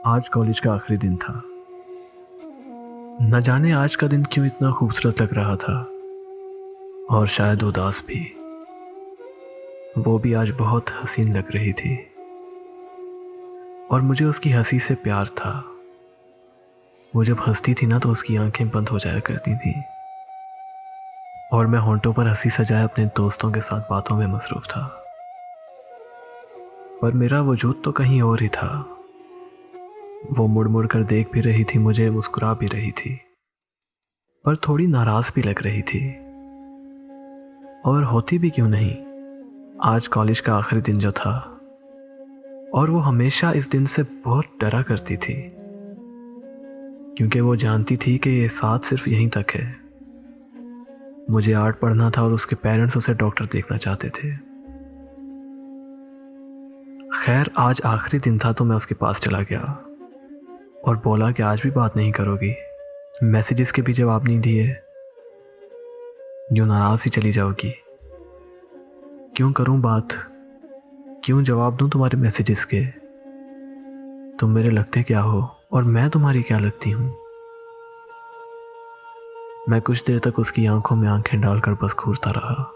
आज कॉलेज का आखिरी दिन था। न जाने आज का दिन क्यों इतना खूबसूरत लग रहा था, और शायद उदास भी। वो भी आज बहुत हसीन लग रही थी, और मुझे उसकी हंसी से प्यार था। वो जब हंसती थी ना तो उसकी आंखें बंद हो जाया करती थी, और मैं होंठों पर हंसी सजाए अपने दोस्तों के साथ बातों में मसरूफ था। पर मेरा वजूद तो कहीं और ही था। वो मुड़ मुड़ कर देख भी रही थी मुझे, मुस्कुरा भी रही थी, पर थोड़ी नाराज भी लग रही थी। और होती भी क्यों नहीं, आज कॉलेज का आखिरी दिन जो था, और वो हमेशा इस दिन से बहुत डरा करती थी, क्योंकि वो जानती थी कि ये साथ सिर्फ यहीं तक है। मुझे आर्ट पढ़ना था और उसके पेरेंट्स उसे डॉक्टर देखना चाहते थे। खैर, आज आखिरी दिन था तो मैं उसके पास चला गया और बोला कि आज भी बात नहीं करोगी, मैसेजेस के भी जवाब नहीं दिए, यूं नाराज ही चली जाओगी। क्यों करूं बात, क्यों जवाब दूं तुम्हारे मैसेजेस के? तुम मेरे लगते क्या हो और मैं तुम्हारी क्या लगती हूं? मैं कुछ देर तक उसकी आंखों में आंखें डालकर बस घूरता रहा।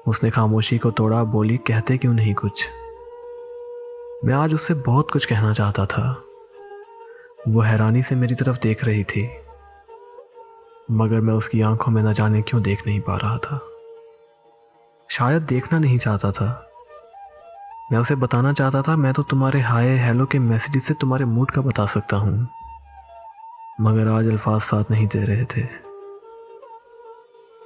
उसने खामोशी को तोड़ा, बोली, कहते क्यों नहीं कुछ? मैं आज उससे बहुत कुछ कहना चाहता था। वो हैरानी से मेरी तरफ देख रही थी, मगर मैं उसकी आंखों में न जाने क्यों देख नहीं पा रहा था। शायद देखना नहीं चाहता था। मैं उसे बताना चाहता था, मैं तो तुम्हारे हाय हेलो के मैसेज से तुम्हारे मूड का बता सकता हूं, मगर आज अल्फाज साथ नहीं दे रहे थे।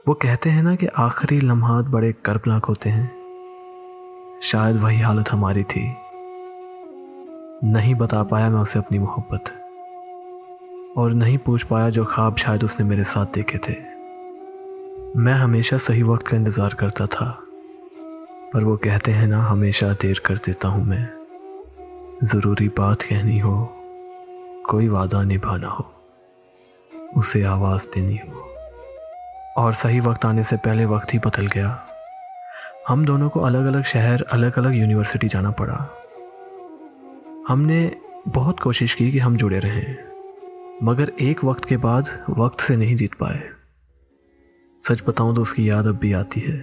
वो कहते हैं ना कि आखिरी लम्हात बड़े कर्बनाक होते हैं। शायद वही हालत हमारी थी। नहीं बता पाया मैं उसे अपनी मोहब्बत, और नहीं पूछ पाया जो ख्वाब शायद उसने मेरे साथ देखे थे। मैं हमेशा सही वक्त का इंतज़ार करता था, पर वो कहते हैं ना, हमेशा देर कर देता हूँ मैं। ज़रूरी बात कहनी हो, कोई वादा निभाना हो, उसे आवाज़ देनी हो। और सही वक्त आने से पहले वक्त ही बदल गया। हम दोनों को अलग अलग शहर, अलग अलग यूनिवर्सिटी जाना पड़ा। हमने बहुत कोशिश की कि हम जुड़े रहें, मगर एक वक्त के बाद वक्त से नहीं जीत पाए। सच बताऊं तो उसकी याद अब भी आती है।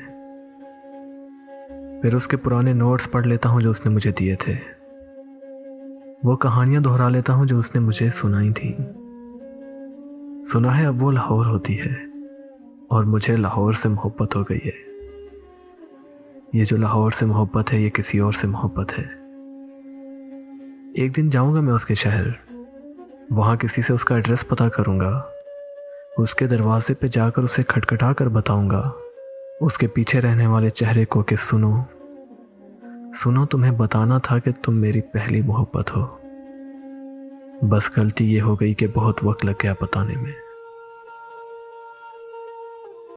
फिर उसके पुराने नोट्स पढ़ लेता हूं जो उसने मुझे दिए थे। वो कहानियां दोहरा लेता हूं जो उसने मुझे सुनाई थी। सुना है अब वो लाहौर होती है, और मुझे लाहौर से मोहब्बत हो गई है। ये जो लाहौर से मोहब्बत है, ये किसी और से मोहब्बत है। एक दिन जाऊंगा मैं उसके शहर, वहां किसी से उसका एड्रेस पता करूंगा, उसके दरवाजे पे जाकर उसे खटखटा कर बताऊंगा उसके पीछे रहने वाले चेहरे को कि सुनो सुनो, तुम्हें बताना था कि तुम मेरी पहली मोहब्बत हो। बस गलती ये हो गई कि बहुत वक्त लग गया बताने में।